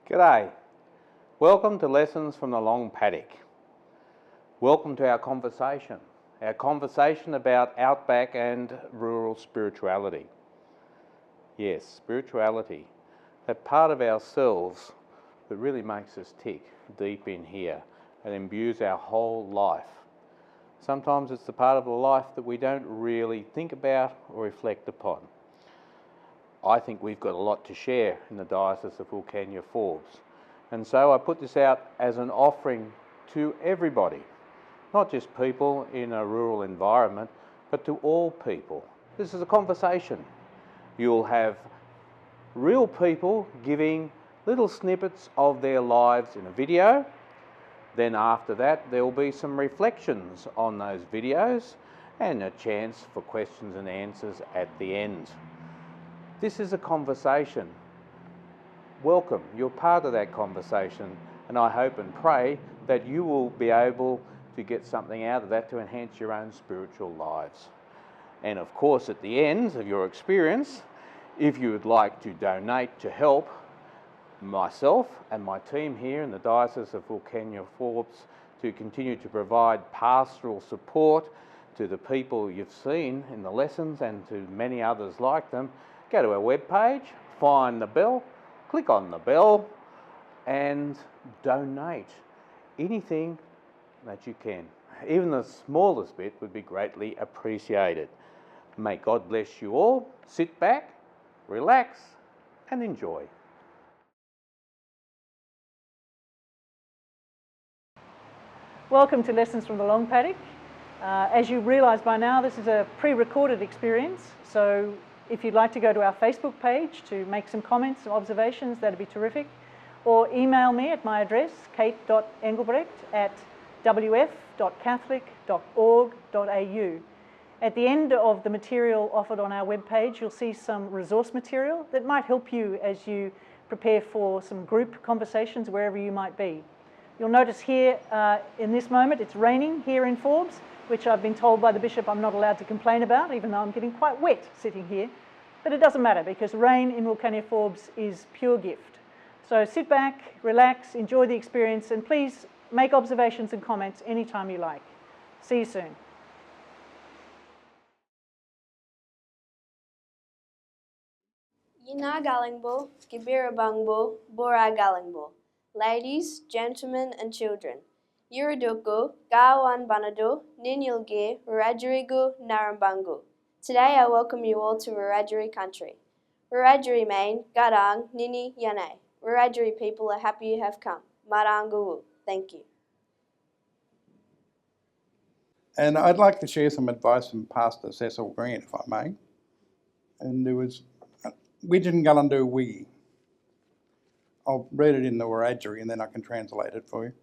G'day. Welcome to Lessons from the Long Paddock. Welcome to our conversation about outback and rural spirituality. Yes, spirituality, that part of ourselves that really makes us tick deep in here and imbues our whole life. Sometimes it's the part of the life that we don't really think about or reflect upon. I think we've got a lot to share in the Diocese of Wilcannia-Forbes. And so I put this out as an offering to everybody, not just people in a rural environment, but to all people. This is a conversation. You'll have real people giving little snippets of their lives in a video. Then after that, there will be some reflections on those videos and a chance for questions and answers at the end. This is a conversation. Welcome, you're part of that conversation, and I hope and pray that you will be able to get something out of that to enhance your own spiritual lives. And of course, at the end of your experience, if you would like to donate to help myself and my team here in the Diocese of Wilcannia-Forbes to continue to provide pastoral support to the people you've seen in the lessons and to many others like them, go to our webpage, find the bell, click on the bell and donate anything that you can. Even the smallest bit would be greatly appreciated. May God bless you all. Sit back, relax and enjoy. Welcome to Lessons from the Long Paddock. As you realise by now, this is a pre-recorded experience, so if you'd like to go to our Facebook page to make some comments and observations, that'd be terrific. Or email me at my address, kate.engelbrecht@wf.catholic.org.au. At the end of the material offered on our webpage, you'll see some resource material that might help you as you prepare for some group conversations wherever you might be. You'll notice here in this moment it's raining here in Forbes, which I've been told by the Bishop I'm not allowed to complain about, even though I'm getting quite wet sitting here. But it doesn't matter because rain in Wilcannia-Forbes is pure gift. So sit back, relax, enjoy the experience, and please make observations and comments anytime you like. See you soon. Yina Galingbo, Gibira Bangbo, Bora Galingbo. Ladies, gentlemen, and children. Yuridoko, Gawan Banado, Ninyilge, Wiradjurigu, Narambangu. Today I welcome you all to Wiradjuri country. Wiradjuri main, Garang, Nini, Yane. Wiradjuri people are happy you have come. Marangu. Thank you. And I'd like to share some advice from Pastor Cecil Grant, if I may. And there was, Widgen Galandu Wigi. I'll read it in the Wiradjuri and then I can translate it for you.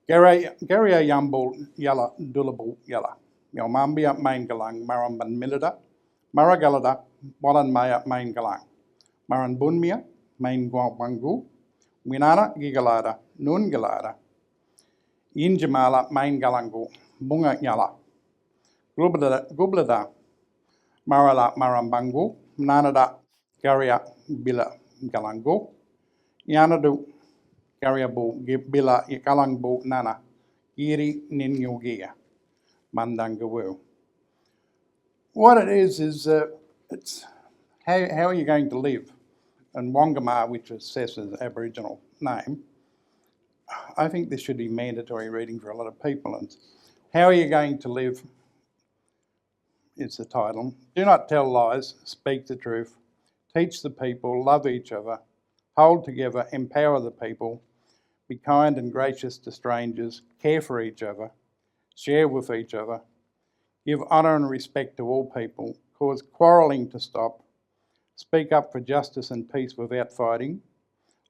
Garia Yambul Yala Dulabul Yala. Yalmambia Main Galang, Maramban Milida, Maragalada, Walan Maya Main Galang. Maran Bunmia, Main Guawangu, Winana Gigalada, Nun Galada, Injamala Main Galangu, Bunga Yala. Gublada, Marala Marambangu, Nanada, Garia Bila Galangu, Yanadu, Gariabu, Bila, Kalangbu, Nana, Giri, Ninyugia, Mandangawu. What it is it's how are you going to live? And Wongamar, which is Cessa's Aboriginal name, I think this should be mandatory reading for a lot of people. And how are you going to live? It's the title. Do not tell lies, speak the truth, teach the people, love each other, hold together, empower the people, be kind and gracious to strangers, care for each other, share with each other, give honour and respect to all people, cause quarrelling to stop, speak up for justice and peace without fighting,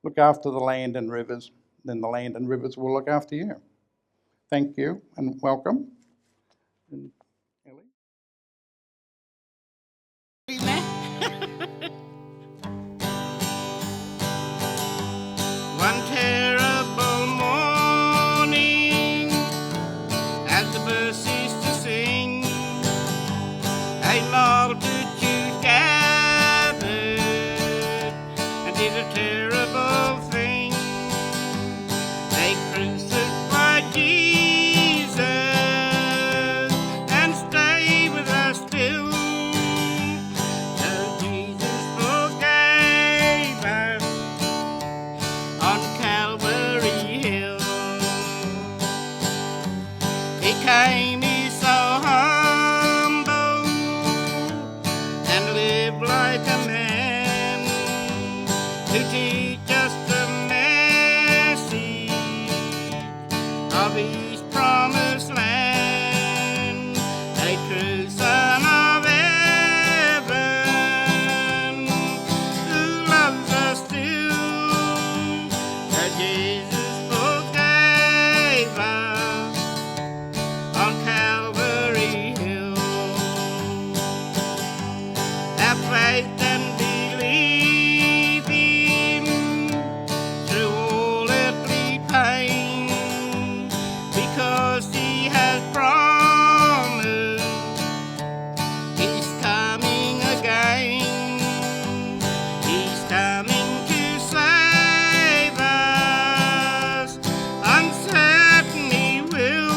look after the land and rivers, then the land and rivers will look after you. Thank you and welcome. And Ellie. One terrible morning, as the birds ceased to sing, a multitude gathered and did a terrible thing. a true son of heaven, who loves us still, that Jesus forgave us on Calvary Hill. Have faith and believe Him through all earthly pain, because He has promised He's coming again. He's coming to save us, uncertain He will,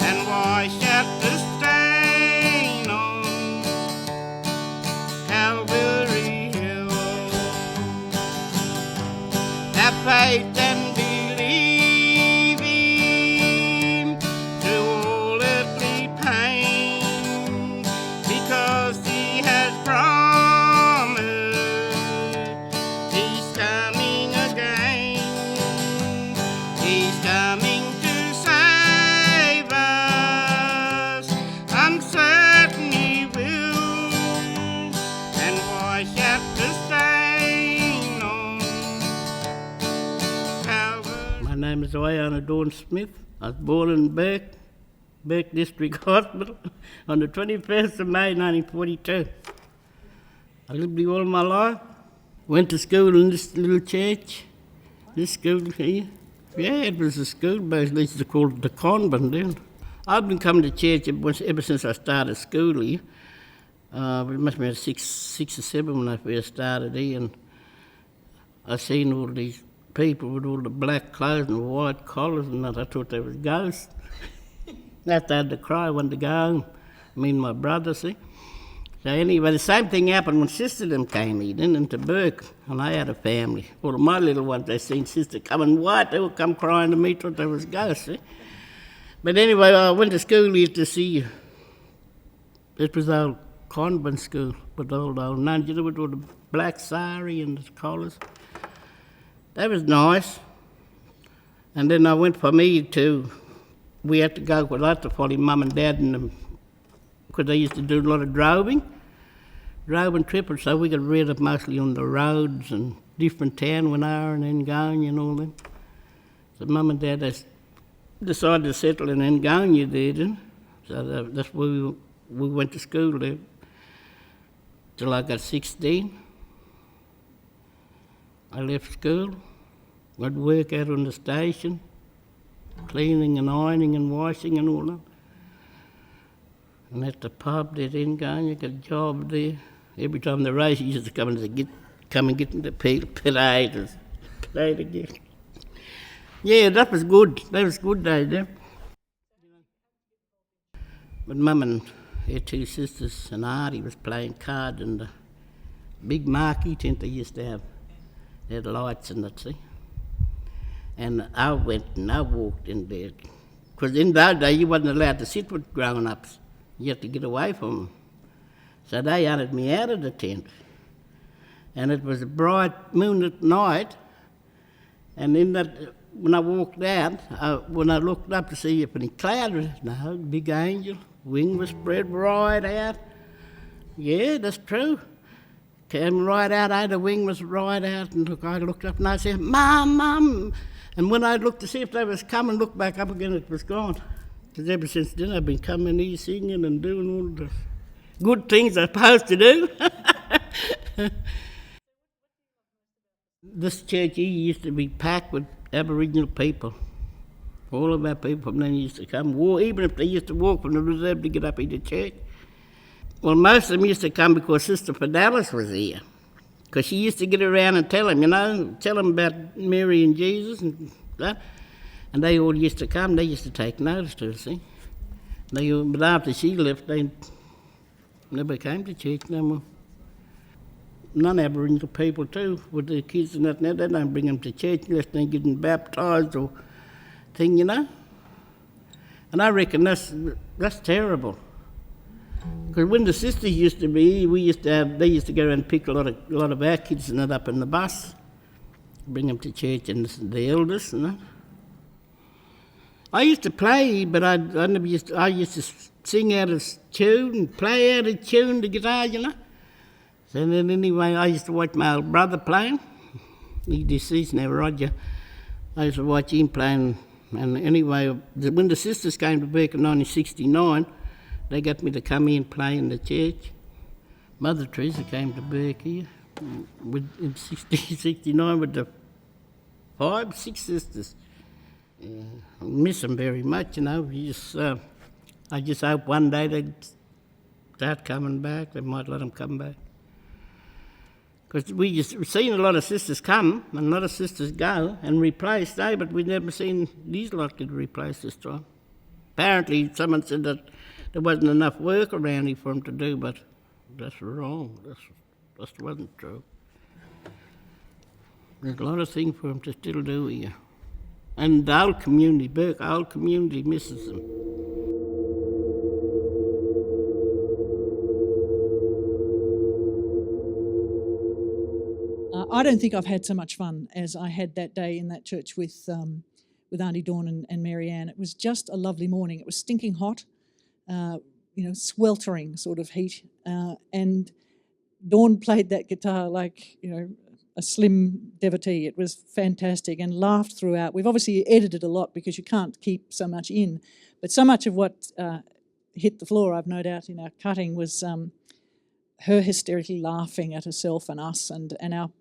and wash out the stain on Calvary Hill. Have faith and believe Him through all earthly pain, because He has promised He's coming again. He's coming to save us, uncertain He will, and wash out the stain on Calvary. My name is Iana Dawn Smith. I was born in Burke District Hospital on the 21st of May 1942. I lived here all my life. Went to school in this little church, this school here. Yeah, it was a school, but they used to call it the convent then. I've been coming to church ever since I started school here. It must have been six or seven when I first started here, and I seen all these people with all the black clothes and white collars and that. I thought they was ghosts. I started to cry, wanted to go home. Me and my brother, see. So anyway, the same thing happened when Sister them came in into Burke, and I had a family. All of my little ones, they seen Sister coming white, they would come crying to me, thought they was ghosts, see. But anyway, I went to school here to see, it was old convent school with old nuns, you know, with all the black sari and the collars. That was nice. And then I went for me to, we had to go with lots of follow Mum and Dad, and because they used to do a lot of driving trips, so we got read up mostly on the roads and different town when I were in Wilcannia and all that. So Mum and Dad decided to settle in Wilcannia there then. So that's where we went to school there till I got 16. I left school, went to work out on the station, cleaning and ironing and washing and all that. And at the pub there in Wilcannia, got a job there. Every time the race, he used to come and get in the potatoes, play again. Yeah, that was good. That was good days there. But Mum and her two sisters and Artie was playing cards in the big marquee tent they used to have. They had lights in it, see. And I went and I walked in there. Because in those days you wasn't allowed to sit with grown-ups. You had to get away from them. So they hunted me out of the tent. And it was a bright moonlit night. And in that, when I walked out, when I looked up to see if any cloud was, no, big angel, wing was spread right out. Yeah, that's true. Came right out, the wing was right out, and I looked up and I said, Mum, Mum. And when I looked to see if they was coming, looked back up again, it was gone. Because ever since then I've been coming here singing and doing all the good things I'm supposed to do. This church here used to be packed with Aboriginal people. All of our people from then used to come, even if they used to walk from the reserve to get up here to church. Well, most of them used to come because Sister Paddock was here. Because she used to get around and tell them, tell them about Mary and Jesus and that. And they all used to come, they used to take notice to her, see. But after she left, they never came to church no more. Non-Aboriginal people too, with their kids and that, now they don't bring them to church unless they're getting baptised or thing, And I reckon that's terrible. Because when the sisters used to be, they used to go around and pick a lot of our kids and that up in the bus, bring them to church and the elders and that. I used to play, but I used to sing out of tune, play out of tune, the guitar, you know. So then anyway, I used to watch my old brother playing. He's deceased now, Roger. I used to watch him playing. And anyway, when the sisters came to Burke in 1969, they got me to come in and play in the church. Mother Teresa came to Burke here in 1969 with the 5, 6 sisters. I miss them very much, you know. I just hope one day they'd start coming back. They might let them come back. Because we've seen a lot of sisters come and a lot of sisters go and replace, but we've never seen these lot get replaced this time. Apparently, someone said that there wasn't enough work around here for them to do, but that's wrong. That wasn't true. There's a lot of things for them to still do here. And the whole community, Burke, the whole community misses them. I don't think I've had so much fun as I had that day in that church with Auntie Dawn and Mary Ann. It was just a lovely morning. It was stinking hot, sweltering sort of heat. And Dawn played that guitar like, a slim devotee. It was fantastic and laughed throughout. We've obviously edited a lot because you can't keep so much in. But so much of what hit the floor, I've no doubt, in our cutting was her hysterically laughing at herself and us and our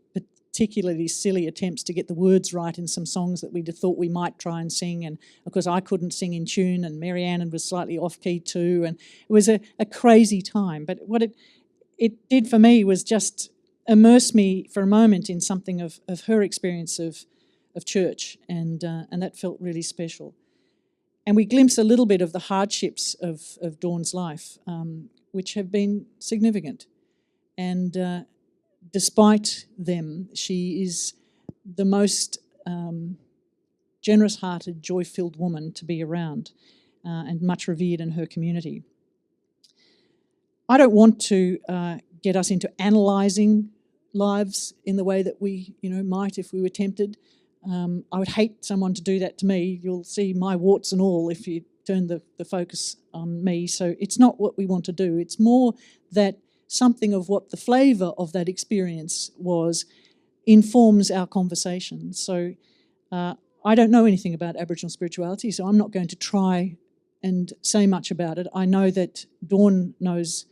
particularly silly attempts to get the words right in some songs that we thought we might try and sing. And of course I couldn't sing in tune and Mary Ann was slightly off-key too. And it was a crazy time. But what it did for me was just immerse me for a moment in something of her experience of church. And that felt really special. And we glimpsed a little bit of the hardships of Dawn's life, which have been significant. And despite them, she is the most generous-hearted, joy-filled woman to be around and much revered in her community. I don't want to get us into analysing lives in the way that we might if we were tempted. I would hate someone to do that to me. You'll see my warts and all if you turn the focus on me. So it's not what we want to do. It's more that something of what the flavour of that experience was informs our conversation. So I don't know anything about Aboriginal spirituality, so I'm not going to try and say much about it. I know that Dawn knows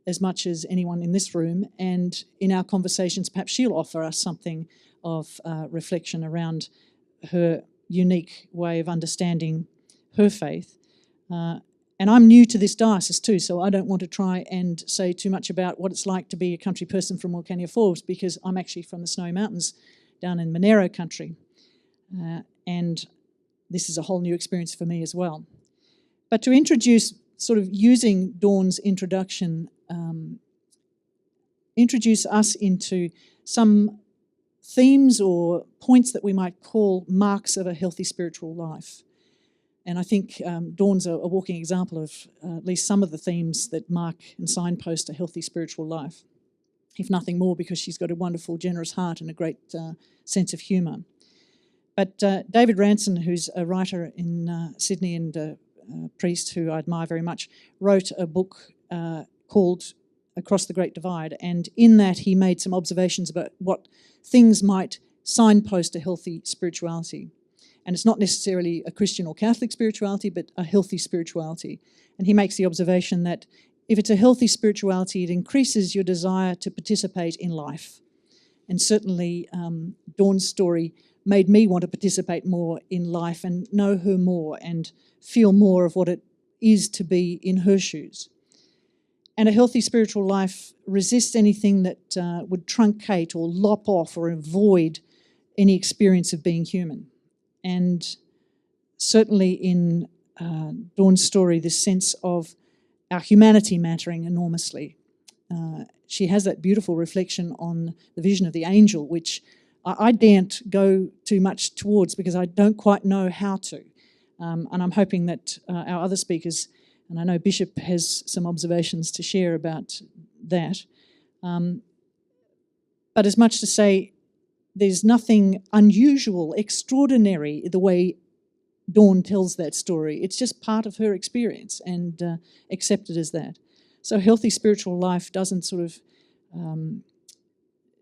as much as anyone in this room, and in our conversations perhaps she'll offer us something of reflection around her unique way of understanding her faith. And I'm new to this diocese too, so I don't want to try and say too much about what it's like to be a country person from Wilcannia-Forbes, because I'm actually from the Snowy Mountains down in Monero country. And this is a whole new experience for me as well. But to introduce, sort of using Dawn's introduction, introduce us into some themes or points that we might call marks of a healthy spiritual life. And I think Dawn's a walking example of at least some of the themes that mark and signpost a healthy spiritual life, if nothing more because she's got a wonderful, generous heart and a great sense of humour. But David Ranson, who's a writer in Sydney and a priest who I admire very much, wrote a book called Across the Great Divide, and in that he made some observations about what things might signpost a healthy spirituality. And it's not necessarily a Christian or Catholic spirituality, but a healthy spirituality. And he makes the observation that if it's a healthy spirituality, it increases your desire to participate in life. And certainly Dawn's story made me want to participate more in life and know her more and feel more of what it is to be in her shoes. And a healthy spiritual life resists anything that would truncate or lop off or avoid any experience of being human. And certainly in Dawn's story, this sense of our humanity mattering enormously. She has that beautiful reflection on the vision of the angel, which I daren't go too much towards because I don't quite know how to. And I'm hoping that our other speakers, and I know Bishop has some observations to share about that. But as much to say, there's nothing unusual, extraordinary, the way Dawn tells that story. It's just part of her experience and accepted as that. So healthy spiritual life doesn't sort of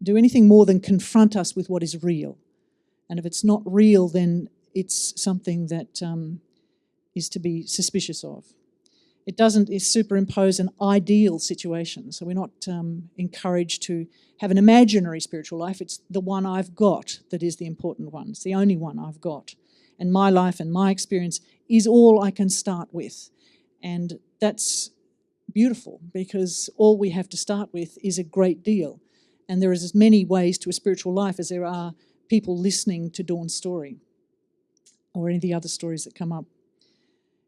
do anything more than confront us with what is real. And if it's not real, then it's something that is to be suspicious of. It doesn't superimpose an ideal situation. So we're not encouraged to have an imaginary spiritual life. It's the one I've got that is the important one. It's the only one I've got. And my life and my experience is all I can start with. And that's beautiful, because all we have to start with is a great deal. And there is as many ways to a spiritual life as there are people listening to Dawn's story or any of the other stories that come up.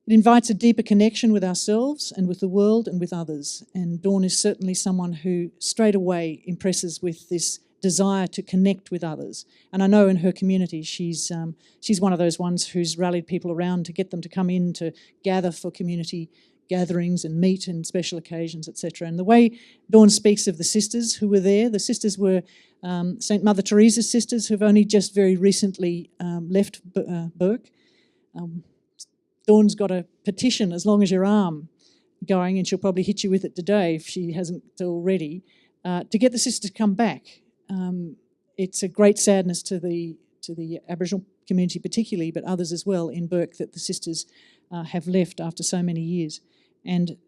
It invites a deeper connection with ourselves and with the world and with others. And Dawn is certainly someone who straight away impresses with this desire to connect with others. And I know in her community she's one of those ones who's rallied people around to get them to come in to gather for community gatherings and meet in special occasions, etc. And the way Dawn speaks of the sisters who were there, the sisters were St. Mother Teresa's sisters, who've only just very recently left Burke. Dawn's got a petition as long as your arm going, and she'll probably hit you with it today if she hasn't already, to get the sisters to come back. It's a great sadness to the Aboriginal community particularly, but others as well in Burke, that the sisters have left after so many years. And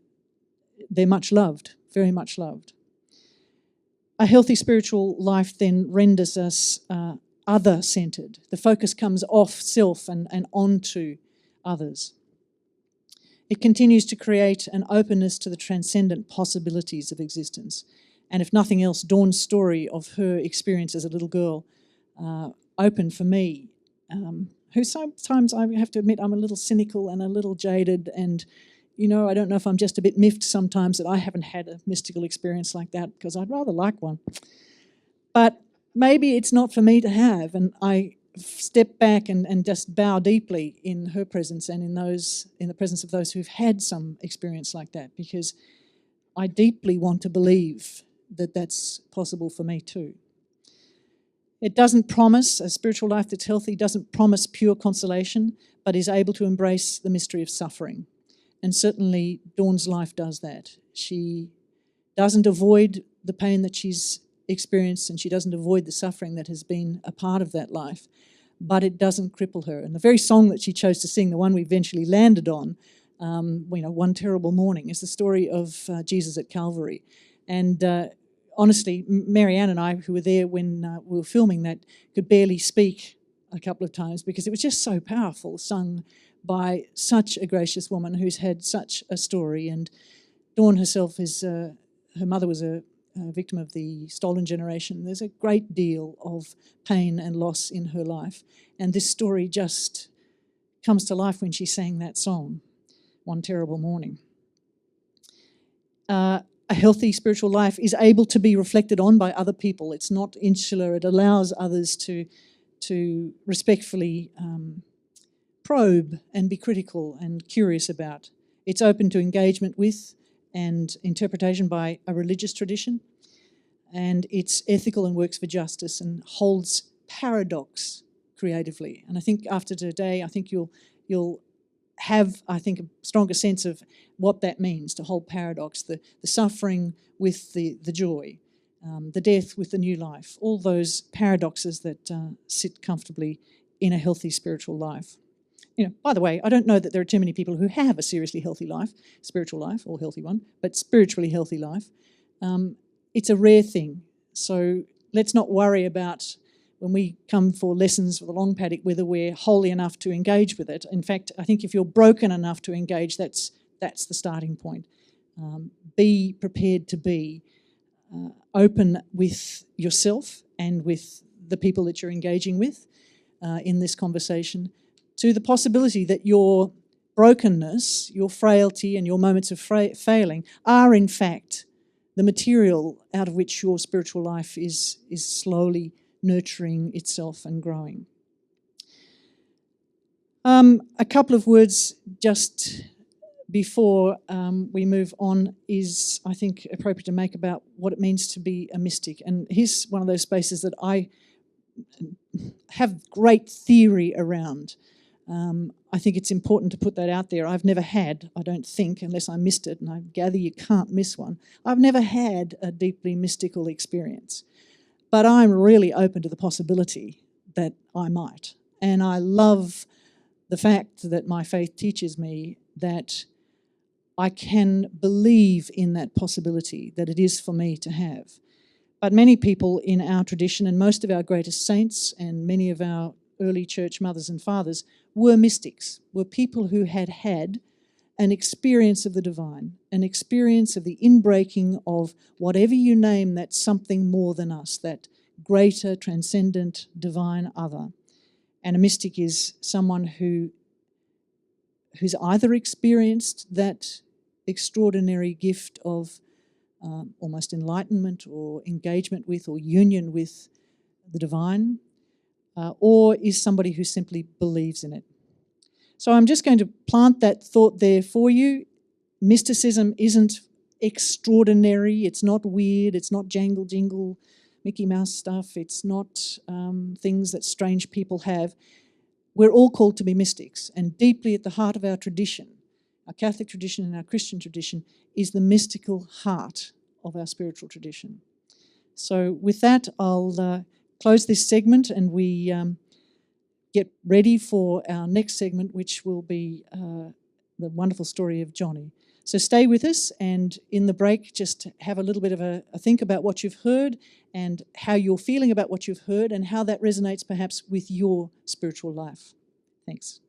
they're much loved, very much loved. A healthy spiritual life then renders us other-centred. The focus comes off self and onto others. It continues to create an openness to the transcendent possibilities of existence. And if nothing else, Dawn's story of her experience as a little girl opened for me, who sometimes I have to admit I'm a little cynical and a little jaded, and I don't know if I'm just a bit miffed sometimes that I haven't had a mystical experience like that, because I'd rather like one. But maybe it's not for me to have, and I step back and just bow deeply in her presence and in the presence of those who've had some experience like that, because I deeply want to believe that that's possible for me too. It doesn't promise, a spiritual life that's healthy doesn't promise pure consolation, but is able to embrace the mystery of suffering. And certainly Dawn's life does that. She doesn't avoid the pain that she's experienced, and she doesn't avoid the suffering that has been a part of that life, but it doesn't cripple her. And the very song that she chose to sing, the one we eventually landed on, One Terrible Morning, is the story of Jesus at Calvary. And honestly, Marianne and I, who were there when we were filming that, could barely speak a couple of times because it was just so powerful, sung by such a gracious woman who's had such a story. And Dawn herself is, her mother was a victim of the stolen generation. There's a great deal of pain and loss in her life. And this story just comes to life when she sang that song, One Terrible Morning. A healthy spiritual life is able to be reflected on by other people. It's not insular. It allows others to respectfully probe and be critical and curious about. It's open to engagement with and interpretation by a religious tradition, and it's ethical and works for justice and holds paradox creatively. And I think after today, I think you'll have, I think, a stronger sense of what that means to hold paradox, the suffering with the joy, the death with the new life, all those paradoxes that sit comfortably in a healthy spiritual life. By the way, I don't know that there are too many people who have a seriously healthy life, spiritual life, or healthy one, but spiritually healthy life. It's a rare thing. So let's not worry about when we come for lessons for the long paddock whether we're holy enough to engage with it. In fact, I think if you're broken enough to engage, that's the starting point. Be prepared to be open with yourself and with the people that you're engaging with in this conversation, to the possibility that your brokenness, your frailty and your moments of failing are in fact the material out of which your spiritual life is slowly nurturing itself and growing. A couple of words just before we move on is, I think, appropriate to make about what it means to be a mystic. And here's one of those spaces that I have great theory around. I think it's important to put that out there. I've never had, I don't think, unless I missed it, and I gather you can't miss one, I've never had a deeply mystical experience. But I'm really open to the possibility that I might. And I love the fact that my faith teaches me that I can believe in that possibility, that it is for me to have. But many people in our tradition, and most of our greatest saints and many of our early church mothers and fathers, were mystics, were people who had had an experience of the divine, an experience of the inbreaking of whatever you name that something more than us, that greater, transcendent, divine other. And a mystic is someone who's either experienced that extraordinary gift of almost enlightenment or engagement with or union with the divine, or is somebody who simply believes in it. So I'm just going to plant that thought there for you. Mysticism isn't extraordinary, it's not weird, it's not jangle jingle Mickey Mouse stuff, it's not things that strange people have. We're all called to be mystics, and deeply at the heart of our tradition, our Catholic tradition and our Christian tradition, is the mystical heart of our spiritual tradition. So with that, I'll close this segment, and we get ready for our next segment, which will be the wonderful story of Johnny. So stay with us, and in the break, just have a little bit of a think about what you've heard and how you're feeling about what you've heard and how that resonates perhaps with your spiritual life. Thanks.